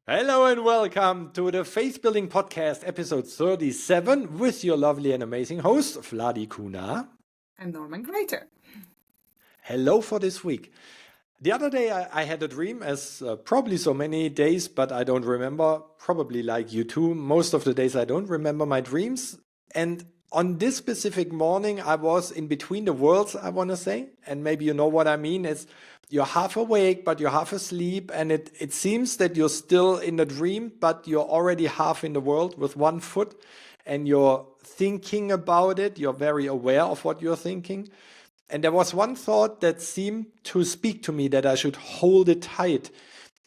Hello and welcome to the Faith Building Podcast, episode 37, with your lovely and amazing host, Vladi Kuna. And Norman Gräter. Hello for this week. The other day I had a dream, as probably so many days, but I don't remember, probably like you too. Most of the days I don't remember my dreams. And on this specific morning, I was in between the worlds, I want to say. And maybe you know what I mean. It's you're half awake, but you're half asleep. And it seems that you're still in the dream, but you're already half in the world with one foot. And you're thinking about it. You're very aware of what you're thinking. And there was one thought that seemed to speak to me that I should hold it tight.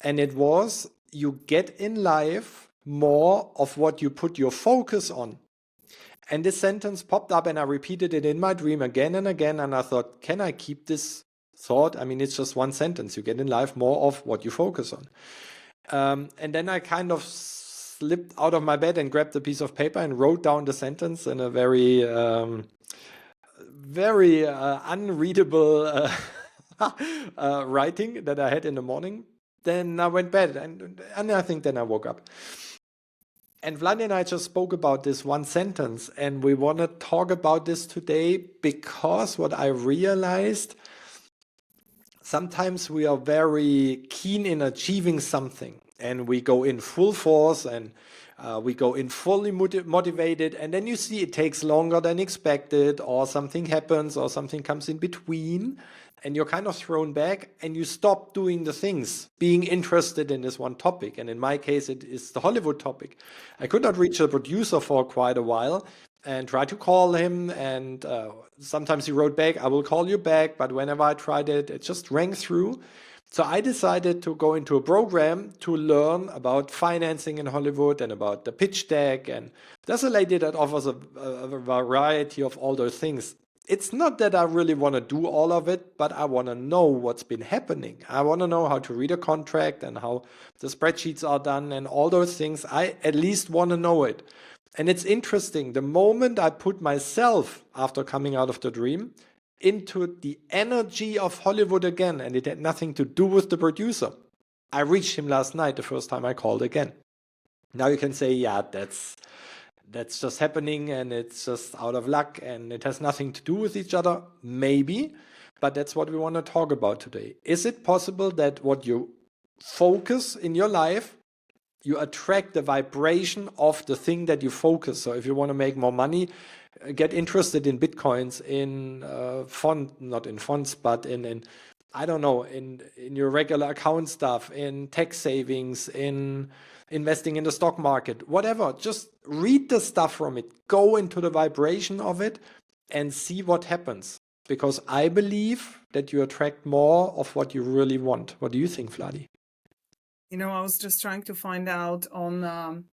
And it was, you get in life more of what you put your focus on. And this sentence popped up and I repeated it in my dream again and again. And I thought, can I keep this thought? I mean, it's just one sentence. You get in life more of what you focus on. And then I kind of slipped out of my bed and grabbed a piece of paper and wrote down the sentence in a very unreadable writing that I had in the morning. Then I went bed and I think then I woke up. And Vlad and I just spoke about this one sentence, and we want to talk about this today because what I realized, sometimes we are very keen in achieving something and we go in full force and we go in fully motivated, and then you see it takes longer than expected, or something happens, or something comes in between, and you're kind of thrown back and you stop doing the things, being interested in this one topic. And in my case, it is the Hollywood topic. I could not reach the producer for quite a while and tried to call him, and sometimes he wrote back, I will call you back, but whenever I tried it, it just rang through. So I decided to go into a program to learn about financing in Hollywood and about the pitch deck. And there's a lady that offers a variety of all those things. It's not that I really want to do all of it, but I want to know what's been happening. I want to know how to read a contract and how the spreadsheets are done and all those things. I at least want to know it. And it's interesting. The moment I put myself, after coming out of the dream, into the energy of Hollywood again, and it had nothing to do with the producer. I reached him last night, the first time I called again. Now you can say, yeah, that's just happening and it's just out of luck and it has nothing to do with each other. Maybe, but that's what we want to talk about today. Is it possible that what you focus in your life, you attract the vibration of the thing that you focus? So if you want to make more money, get interested in bitcoins, in not in funds, but in I don't know, in your regular account stuff, in tax savings, in investing in the stock market, whatever. Just read the stuff from it, go into the vibration of it and see what happens. Because I believe that you attract more of what you really want. What do you think, Vladi? I was just trying to find out on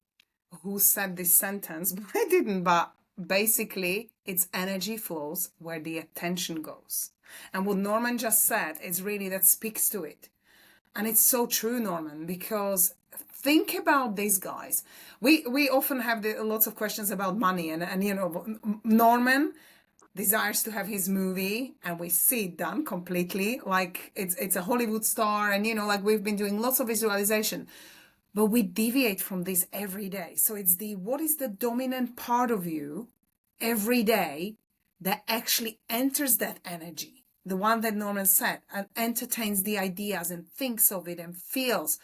who said this sentence, but I didn't. But basically, it's energy flows where the attention goes. And what Norman just said is really that speaks to it. And it's so true, Norman, because think about these guys. We often have lots of questions about money, and Norman desires to have his movie, and we see it done completely, like it's a Hollywood star, and like we've been doing lots of visualization, but we deviate from this every day. So it's what is the dominant part of you every day that actually enters that energy, the one that Norman said, and entertains the ideas and thinks of it and feels,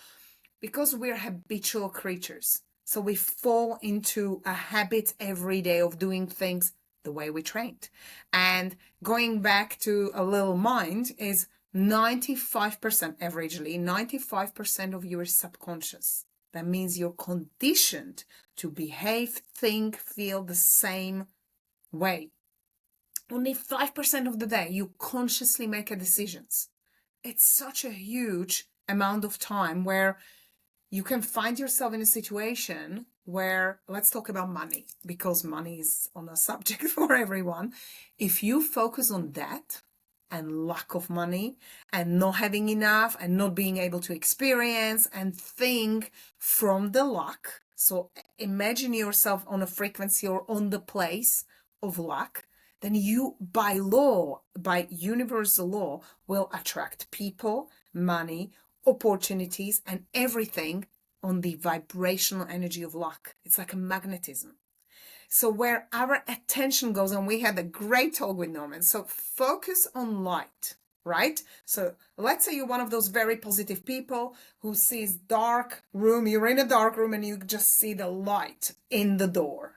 because we're habitual creatures. So we fall into a habit every day of doing things the way we trained. And going back to a little mind is 95%, averagely, 95% of you is subconscious. That means you're conditioned to behave, think, feel the same way. Only 5% of the day you consciously make decisions. It's such a huge amount of time where you can find yourself in a situation where, let's talk about money, because money is on a subject for everyone. If you focus on that and lack of money and not having enough and not being able to experience and think from the lack, so imagine yourself on a frequency or on the place of lack, then you, by law, by universal law, will attract people, money, opportunities, and everything on the vibrational energy of luck. It's like a magnetism. So where our attention goes, and we had a great talk with Norman. So focus on light, right? So let's say you're one of those very positive people who sees dark room. You're in a dark room and you just see the light in the door.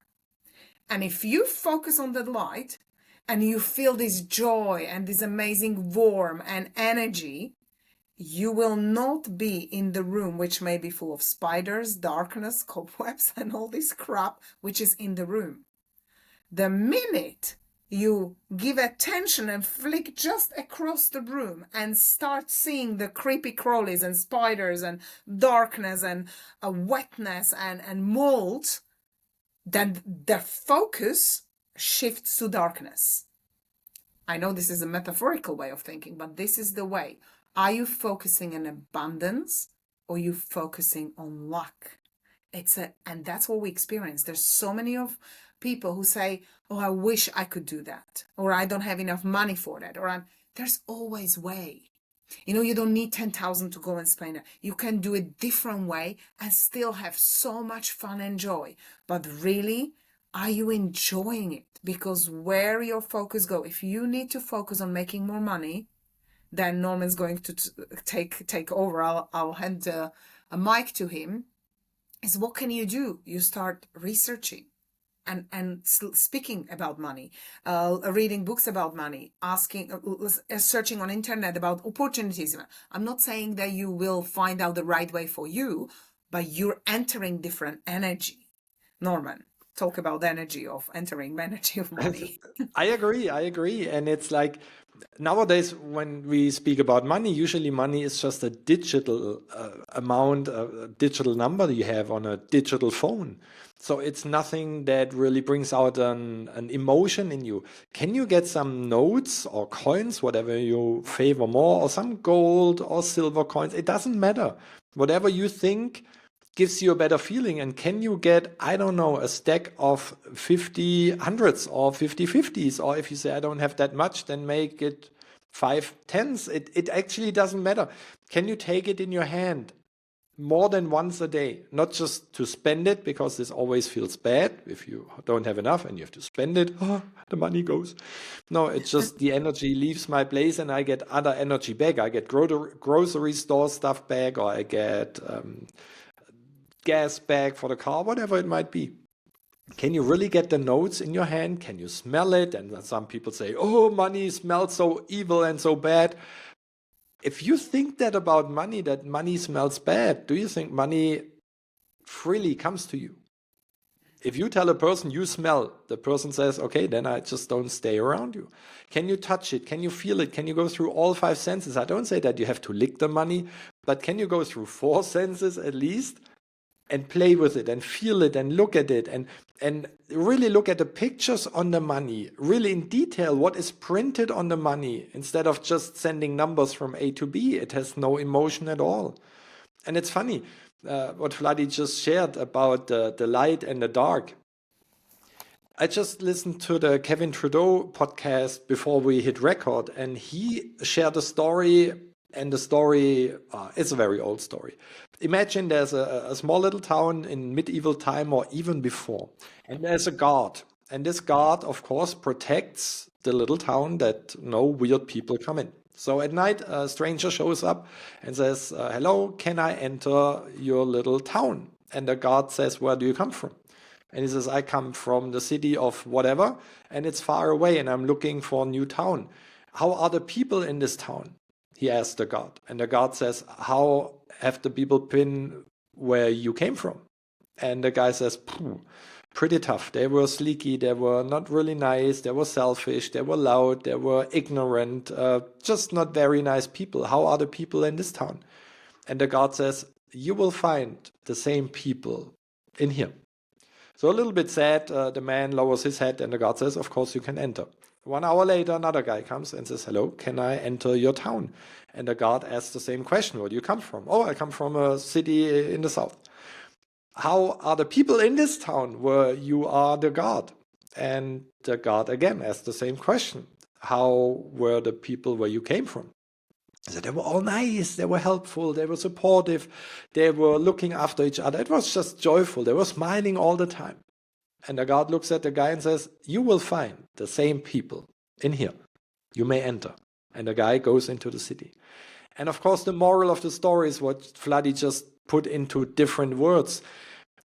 And if you focus on the light and you feel this joy and this amazing warmth and energy, you will not be in the room which may be full of spiders, darkness, cobwebs, and all this crap which is in the room. The minute you give attention and flick just across the room and start seeing the creepy crawlies and spiders and darkness and wetness and mold, then the focus shifts to darkness. I know this is a metaphorical way of thinking, but this is the way. Are you focusing on abundance or are you focusing on luck? And that's what we experience. There's so many of people who say, oh, I wish I could do that, or I don't have enough money for that, or there's always way. You don't need 10,000 to go and spend it. You can do it different way and still have so much fun and joy. But really, are you enjoying it? Because where your focus go, if you need to focus on making more money, then Norman's going to take over. I'll hand a mic to him. Is what can you do? You start researching and speaking about money, reading books about money, asking, searching on internet about opportunities. I'm not saying that you will find out the right way for you, but you're entering different energy. Norman, talk about the energy of entering energy of money. I agree. And it's like nowadays, when we speak about money, usually money is just a digital amount, a digital number you have on a digital phone. So it's nothing that really brings out an emotion in you. Can you get some notes or coins, whatever you favor more, or some gold or silver coins? It doesn't matter. Whatever you think gives you a better feeling. And can you get, I don't know, a stack of 50 hundreds or 50 50s? Or if you say, I don't have that much, then make it 5 tens. It actually doesn't matter. Can you take it in your hand more than once a day? Not just to spend it, because this always feels bad if you don't have enough and you have to spend it. Oh, the money goes. No, it's just the energy leaves my place and I get other energy back. I get grocery store stuff back, or I get gas bag for the car, whatever it might be. Can you really get the notes in your hand? Can you smell it? And some people say, oh, money smells so evil and so bad. If you think that about money, that money smells bad, do you think money freely comes to you? If you tell a person you smell, the person says, okay, then I just don't stay around you. Can you touch it? Can you feel it? Can you go through all 5 senses? I don't say that you have to lick the money, but can you go through 4 senses at least? And play with it and feel it and look at it and really look at the pictures on the money, really in detail what is printed on the money, instead of just sending numbers from A to B. It has no emotion at all. And it's funny what Vladi just shared about the light and the dark. I just listened to the Kevin Trudeau podcast before we hit record, and he shared a story. And the story is a very old story. Imagine there's a small little town in medieval time or even before, and there's a guard. And this guard, of course, protects the little town that no weird people come in. So at night, a stranger shows up and says, hello, can I enter your little town? And the guard says, where do you come from? And he says, I come from the city of whatever, and it's far away, and I'm looking for a new town. How are the people in this town? He asked the guard, and the guard says, how have the people been where you came from? And the guy says, pretty tough. They were sleeky, they were not really nice, they were selfish, they were loud, they were ignorant, just not very nice people. How are the people in this town? And the guard says, you will find the same people in here. So a little bit sad, the man lowers his head and the guard says, of course you can enter. 1 hour later, another guy comes and says, hello, can I enter your town? And the guard asks the same question, where do you come from? Oh, I come from a city in the south. How are the people in this town where you are the guard? And the guard again asks the same question. How were the people where you came from? So they were all nice, they were helpful, they were supportive, they were looking after each other. It was just joyful. They were smiling all the time. And the guard looks at the guy and says, "You will find the same people in here. You may enter." And the guy goes into the city. And of course, the moral of the story is what Vladi just put into different words.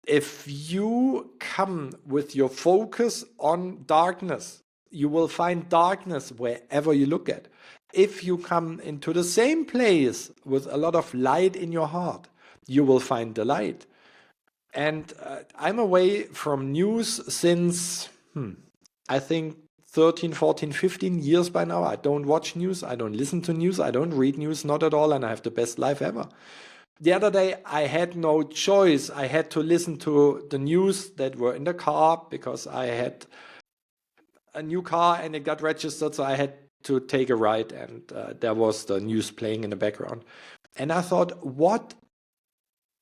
If you come with your focus on darkness, you will find darkness wherever you look at. If you come into the same place with a lot of light in your heart, you will find the light. And I'm away from news since, I think, 13, 14, 15 years by now. I don't watch news. I don't listen to news. I don't read news, not at all. And I have the best life ever. The other day, I had no choice. I had to listen to the news that were in the car because I had a new car and it got registered. So I had to take a ride, and there was the news playing in the background. And I thought,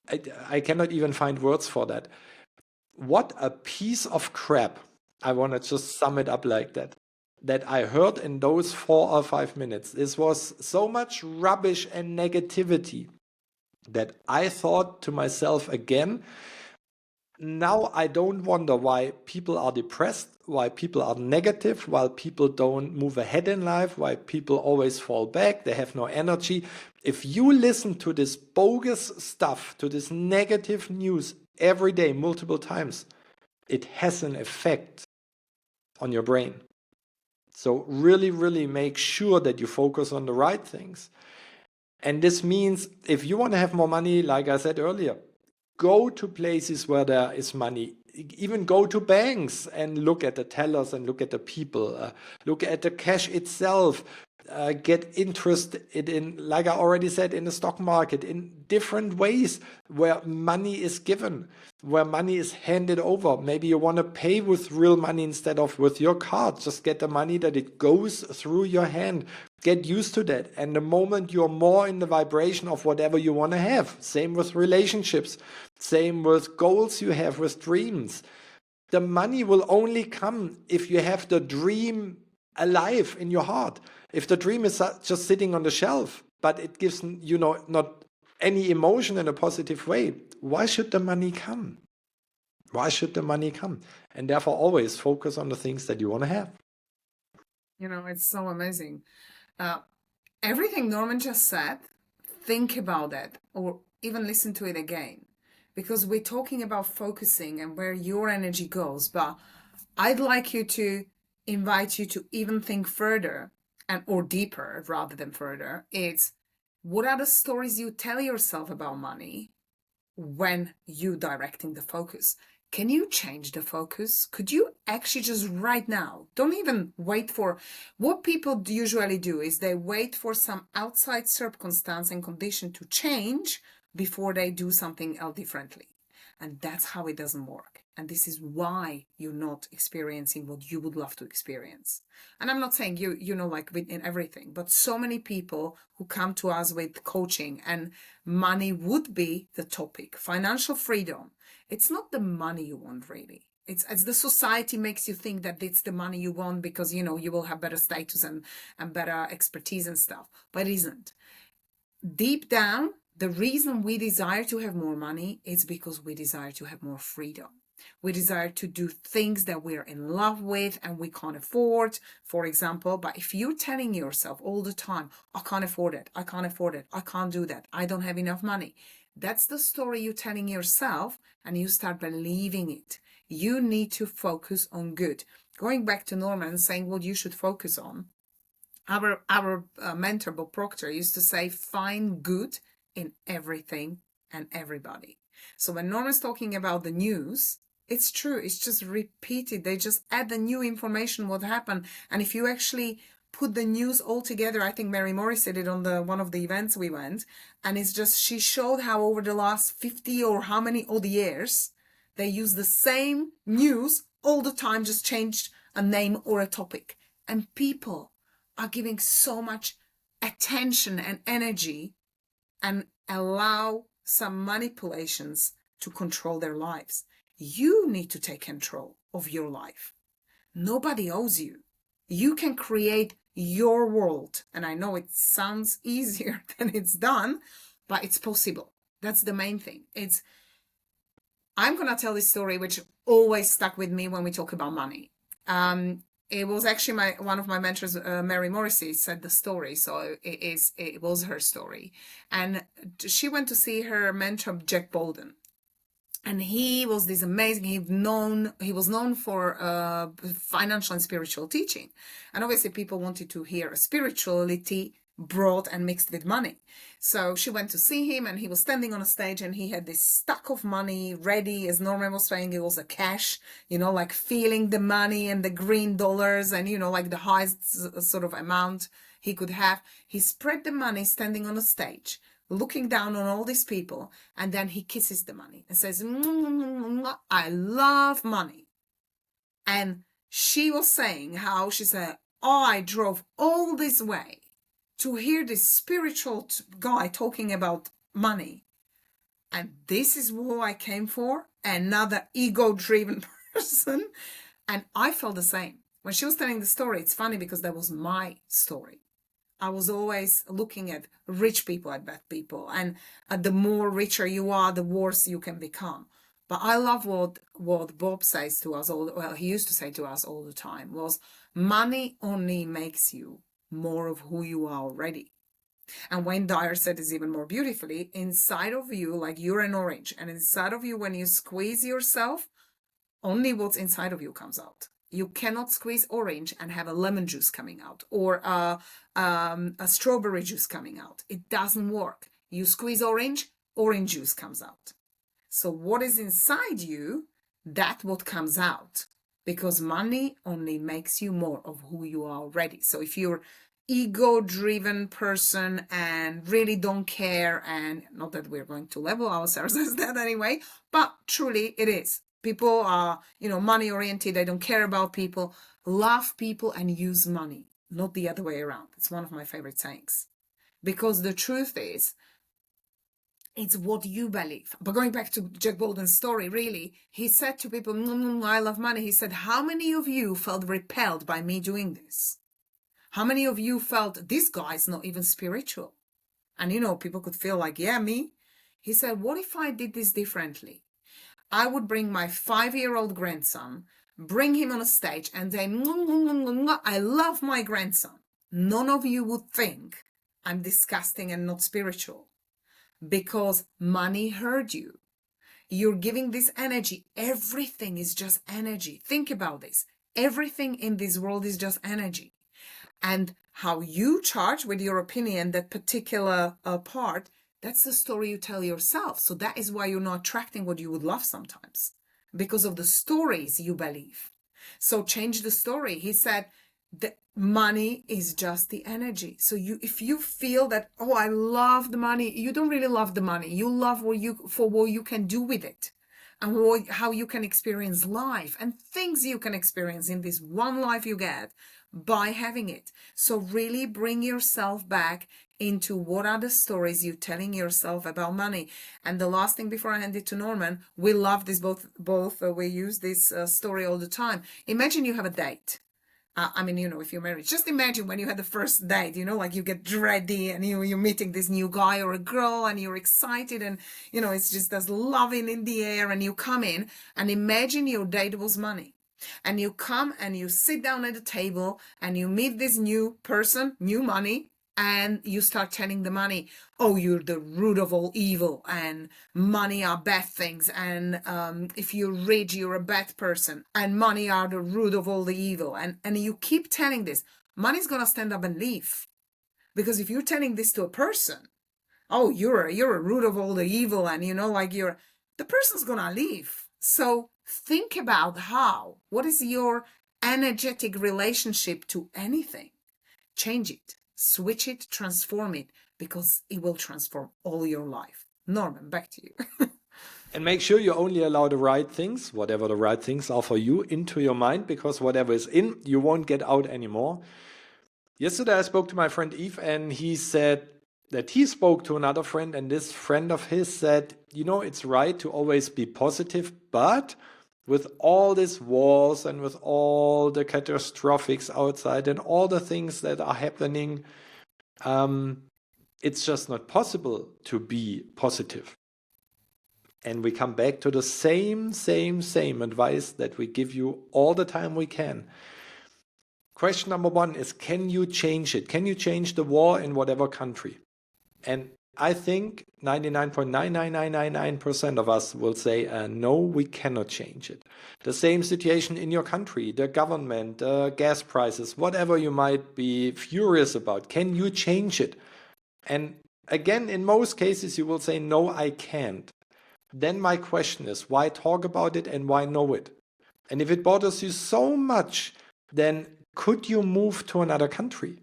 I cannot even find words for that. What a piece of crap. I want to just sum it up like that. That I heard in those 4 or 5 minutes. This was so much rubbish and negativity that I thought to myself again, now I don't wonder why people are depressed, why people are negative, why people don't move ahead in life, why people always fall back, they have no energy. If you listen to this bogus stuff, to this negative news every day, multiple times, it has an effect on your brain. So really, really make sure that you focus on the right things. And this means if you want to have more money, like I said earlier, go to places where there is money. Even go to banks and look at the tellers and look at the people. Look at the cash itself. Get interested in, like I already said, in the stock market, in different ways where money is given, where money is handed over. Maybe you want to pay with real money instead of with your card. Just get the money that it goes through your hand. Get used to that. And the moment you're more in the vibration of whatever you want to have, same with relationships, same with goals you have, with dreams. The money will only come if you have the dream alive in your heart. If the dream is just sitting on the shelf, but it gives not any emotion in a positive way, why should the money come? Why should the money come? And therefore always focus on the things that you want to have. It's so amazing. Everything Norman just said, think about it or even listen to it again, because we're talking about focusing and where your energy goes. But I'd like you to invite you to even think further or deeper rather than further. It's what are the stories you tell yourself about money when you directing the focus? Can you change the focus? Could you actually just right now, don't even wait for what people usually do is they wait for some outside circumstance and condition to change before they do something else differently. And that's how it doesn't work. And this is why you're not experiencing what you would love to experience. And I'm not saying like in everything, but so many people who come to us with coaching and money would be the topic, financial freedom. It's not the money you want really. It's as the society makes you think that it's the money you want because, you will have better status and better expertise and stuff, but it isn't. Deep down, the reason we desire to have more money is because we desire to have more freedom. We desire to do things that we're in love with and we can't afford, for example. But if you're telling yourself all the time, I can't afford it, I can't afford it, I can't do that, I don't have enough money. That's the story you're telling yourself and you start believing it. You need to focus on good. Going back to Norman saying what you should focus on. Our mentor, Bob Proctor, used to say, find good in everything and everybody. So when Norman's talking about the news, it's true. It's just repeated. They just add the new information, what happened. And if you actually put the news all together, I think Mary Morris did it on one of the events we went. And it's just, she showed how over the last 50 or how many odd years, they use the same news all the time, just changed a name or a topic. And people are giving so much attention and energy and allow some manipulations to control their lives. You need to take control of your life. Nobody owes you. You can create your world. And I know it sounds easier than it's done, but it's possible. That's the main thing. I'm going to tell this story, which always stuck with me when we talk about money. It was actually one of my mentors, Mary Morrissey, said the story. So it was her story. And she went to see her mentor, Jack Bolden. And he was this amazing, he was known for financial and spiritual teaching. And obviously people wanted to hear spirituality brought and mixed with money. So she went to see him, and he was standing on a stage, and he had this stack of money ready, as Norman was saying, it was a cash, like feeling the money and the green dollars and, like the highest sort of amount he could have. He spread the money standing on a stage, looking down on all these people, and then he kisses the money and says, I love money. And she was saying how she said, I drove all this way to hear this spiritual guy talking about money. And this is who I came for, another ego-driven person. And I felt the same. When she was telling the story, it's funny because that was my story. I was always looking at rich people, at bad people. And the more richer you are, the worse you can become. But I love what Bob says to us he used to say to us all the time was, money only makes you more of who you are already. And Wayne Dyer said this even more beautifully, inside of you, like you're an orange, and inside of you, when you squeeze yourself, only what's inside of you comes out. You cannot squeeze orange and have a lemon juice coming out, or a strawberry juice coming out. It doesn't work. You squeeze orange juice comes out. So what is inside you, that's what comes out, because money only makes you more of who you are already. So if you're ego-driven person and really don't care, and not that we're going to label ourselves as that anyway, but truly it is. People are, money oriented. They don't care about people, love people, and use money, not the other way around. It's one of my favorite sayings, because the truth is, it's what you believe. But going back to Jack Bolden's story, really, he said to people, I love money. He said, how many of you felt repelled by me doing this? How many of you felt this guy's not even spiritual? And, people could feel like, yeah, me. He said, what if I did this differently? I would bring my 5-year-old grandson, bring him on a stage and say, I love my grandson. None of you would think I'm disgusting and not spiritual, because money hurt you. You're giving this energy. Everything is just energy. Think about this. Everything in this world is just energy. And how you charge with your opinion, that particular part, that's the story you tell yourself. So that is why you're not attracting what you would love sometimes, because of the stories you believe. So change the story. He said that money is just the energy. So if you feel that, I love the money, you don't really love the money. You love what you can do with it, and how you can experience life and things you can experience in this one life you get by having it. So really bring yourself back into what are the stories you're telling yourself about money. And the last thing before I hand it to Norman, we love this both we use this story all the time. Imagine you have a date. If you're married, just imagine when you had the first date, like you get ready and you're meeting this new guy or a girl and you're excited and, it's just there's loving in the air, and you come in and imagine your date was money. And you come and you sit down at the table and you meet this new person, new money, and you start telling the money, you're the root of all evil, and money are bad things, and if you're rich, you're a bad person, and money are the root of all the evil. And you keep telling this, money's gonna stand up and leave. Because if you're telling this to a person, you're a root of all the evil, and the person's gonna leave. So think about what is your energetic relationship to anything. Change it, switch it, transform it, because it will transform all your life. Norman, back to you. And make sure you only allow the right things, whatever the right things are for you, into your mind, because whatever is in, you won't get out anymore. Yesterday I spoke to my friend Eve, and he said that he spoke to another friend, and this friend of his said, it's right to always be positive, but with all these wars and with all the catastrophics outside and all the things that are happening, it's just not possible to be positive. And we come back to the same advice that we give you all the time we can. Question number one is, can you change it? Can you change the war in whatever country? And I think 99.99999% of us will say, no, we cannot change it. The same situation in your country, the government, gas prices, whatever you might be furious about, can you change it? And again, in most cases, you will say, no, I can't. Then my question is, why talk about it and why know it? And if it bothers you so much, then could you move to another country?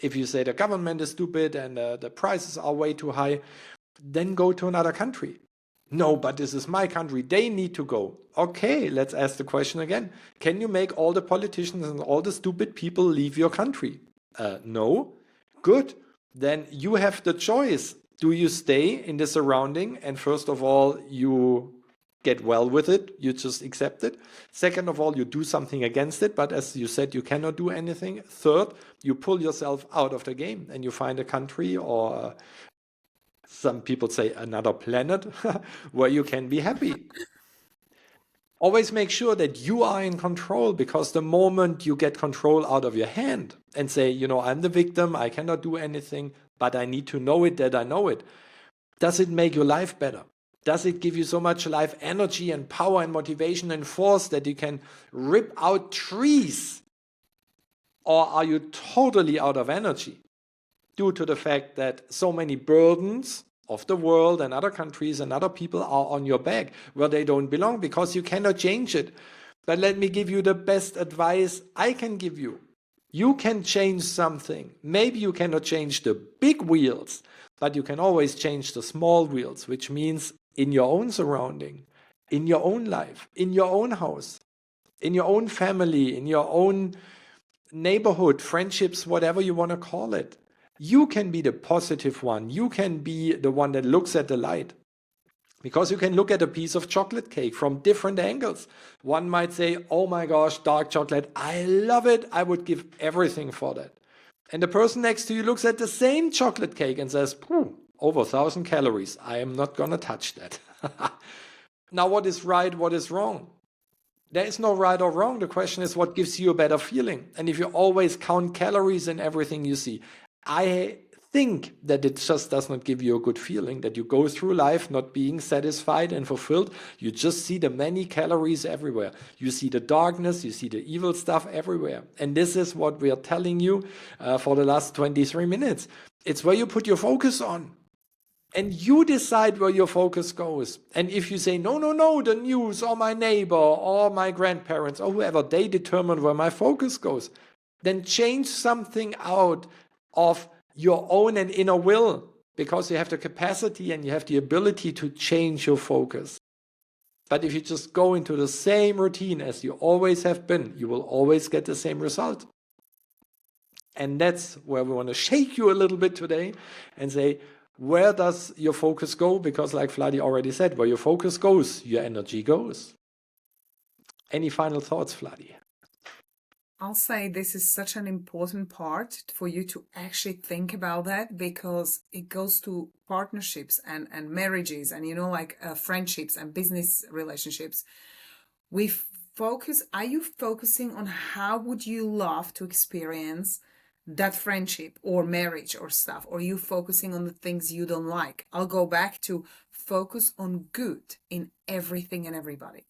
If you say the government is stupid and the prices are way too high, then go to another country. No, but this is my country. They need to go. Okay, let's ask the question again. Can you make all the politicians and all the stupid people leave your country? No. Good. Then you have the choice. Do you stay in the surrounding and first of all, you get well with it, you just accept it. Second of all, you do something against it, but as you said, you cannot do anything. Third, you pull yourself out of the game and you find a country or some people say another planet where you can be happy. Always make sure that you are in control, because the moment you get control out of your hand and say, I'm the victim, I cannot do anything, but I need to know it that I know it, does it make your life better? Does it give you so much life energy and power and motivation and force that you can rip out trees? Or are you totally out of energy due to the fact that so many burdens of the world and other countries and other people are on your back where they don't belong, because you cannot change it? But let me give you the best advice I can give you. You can change something. Maybe you cannot change the big wheels, but you can always change the small wheels, which means in your own surrounding, in your own life, in your own house, in your own family, in your own neighborhood, friendships, whatever you want to call it. You can be the positive one. You can be the one that looks at the light. Because you can look at a piece of chocolate cake from different angles. One might say, oh my gosh, dark chocolate, I love it. I would give everything for that. And the person next to you looks at the same chocolate cake and says, over 1,000 calories. I am not going to touch that. Now, what is right? What is wrong? There is no right or wrong. The question is, what gives you a better feeling? And if you always count calories in everything you see, I think that it just does not give you a good feeling, that you go through life not being satisfied and fulfilled. You just see the many calories everywhere. You see the darkness, you see the evil stuff everywhere. And this is what we are telling you for the last 23 minutes. It's where you put your focus on. And you decide where your focus goes. And if you say, no, the news or my neighbor or my grandparents or whoever, they determine where my focus goes, then change something out of your own and inner will, because you have the capacity and you have the ability to change your focus. But if you just go into the same routine as you always have been, you will always get the same result. And that's where we want to shake you a little bit today and say, where does your focus go? Because like Vladi already said, where your focus goes, your energy goes. Any final thoughts, Vladi? I'll say this is such an important part for you to actually think about that, because it goes to partnerships and marriages and, friendships and business relationships. Are you focusing on how would you love to experience that friendship or marriage or stuff? Or are you focusing on the things you don't like? I'll go back to focus on good in everything and everybody.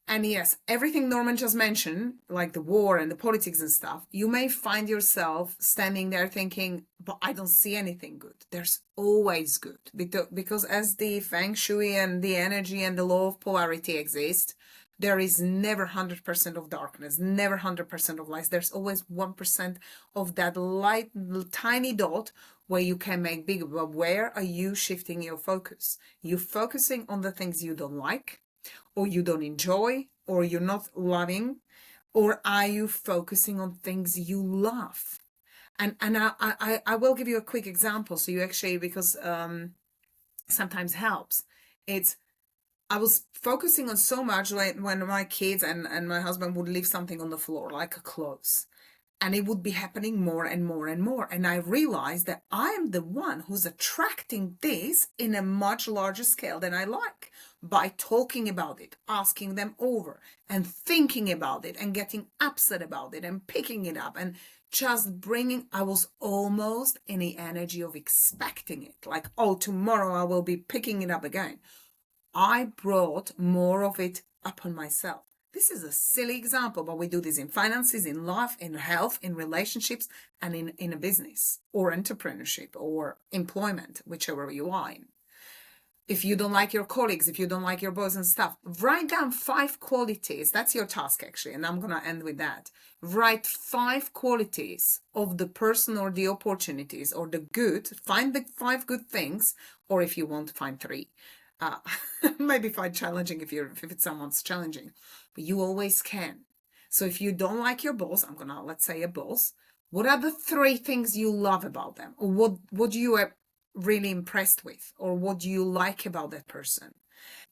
And yes, everything Norman just mentioned, like the war and the politics and stuff, you may find yourself standing there thinking, but I don't see anything good. There's always good. Because as the feng shui and the energy and the law of polarity exist, there is never 100% of darkness, never 100% of light. There's always 1% of that light, tiny dot where you can make bigger. But where are you shifting your focus? You're focusing on the things you don't like, or you don't enjoy, or you're not loving, or are you focusing on things you love? And I will give you a quick example, so you actually, because sometimes helps. It's I was focusing on so much when my kids and my husband would leave something on the floor, like a clothes. And it would be happening more and more and more. And I realized that I am the one who's attracting this in a much larger scale than I like by talking about it, asking them over, and thinking about it, and getting upset about it, and picking it up, and just bringing. I was almost in the energy of expecting it, like, oh, tomorrow I will be picking it up again. I brought more of it upon myself. This is a silly example, but we do this in finances, in life, in health, in relationships, and in a business or entrepreneurship or employment, whichever you are in. If you don't like your colleagues, if you don't like your boss and stuff, write down 5 qualities. That's your task, actually. And I'm going to end with that. Write 5 qualities of the person or the opportunities or the good. Find the 5 good things, or if you want, find 3. Maybe find challenging if it's someone's challenging, but you always can. So if you don't like your boss, let's say a boss, what are the 3 things you love about them, or what you are really impressed with, or what do you like about that person?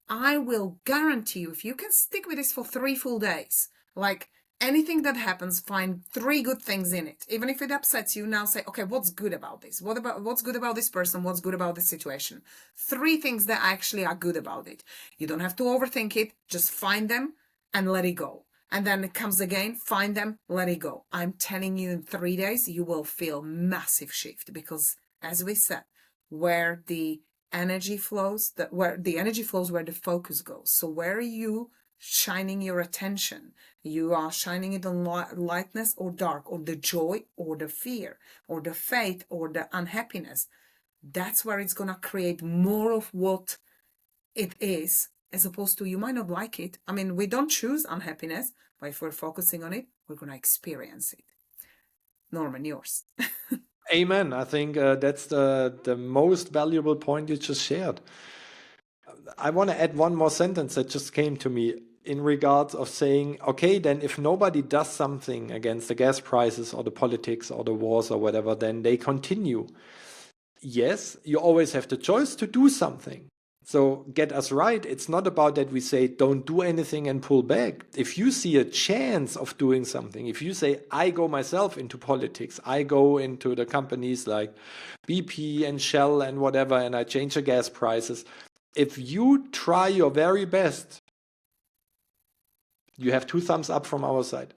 I will guarantee you, if you can stick with this for 3 full days, like anything that happens, find 3 good things in it. Even if it upsets you, now say, okay, what's good about this? What's good about this person? What's good about this situation? 3 things that actually are good about it. You don't have to overthink it. Just find them and let it go. And then it comes again, find them, let it go. I'm telling you, in 3 days, you will feel massive shift, because as we said, where the energy flows, where the focus goes. So where are you shining your attention? You are shining it on lightness or dark, or the joy or the fear, or the faith or the unhappiness. That's where it's going to create more of what it is, as opposed to, you might not like it. I mean, we don't choose unhappiness, but if we're focusing on it, we're going to experience it. Norman, yours. Amen. I think that's the most valuable point you just shared. I want to add one more sentence that just came to me in regards of saying, okay, then if nobody does something against the gas prices or the politics or the wars or whatever, then they continue. Yes, you always have the choice to do something. So get us right. It's not about that we say don't do anything and pull back. If you see a chance of doing something, if you say, I go myself into politics, I go into the companies like BP and Shell and whatever, and I change the gas prices. If you try your very best, you have 2 thumbs up from our side.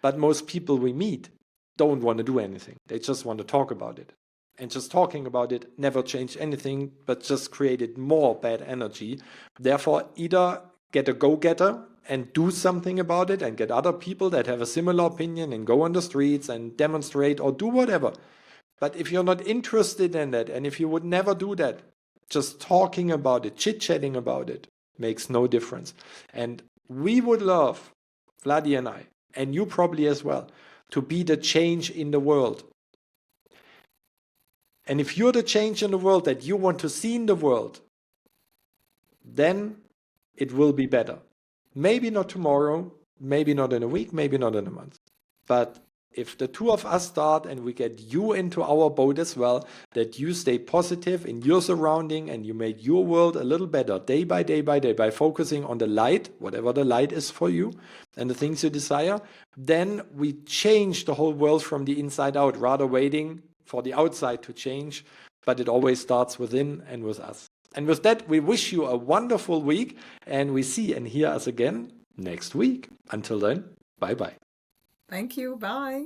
But most people we meet don't want to do anything. They just want to talk about it. And just talking about it never changed anything, but just created more bad energy. Therefore, either get a go-getter and do something about it and get other people that have a similar opinion and go on the streets and demonstrate or do whatever. But if you're not interested in that, and if you would never do that, just talking about it, chit-chatting about it makes no difference. And we would love, Vladi and I, and you probably as well, to be the change in the world. And if you're the change in the world that you want to see in the world, then it will be better. Maybe not tomorrow, maybe not in a week, maybe not in a month. But if the 2 of us start and we get you into our boat as well, that you stay positive in your surrounding and you make your world a little better day by day by focusing on the light, whatever the light is for you, and the things you desire, then we change the whole world from the inside out, rather waiting for the outside to change. But it always starts within and with us. And with that, we wish you a wonderful week, and we see and hear us again next week. Until then, bye-bye. Thank you. Bye.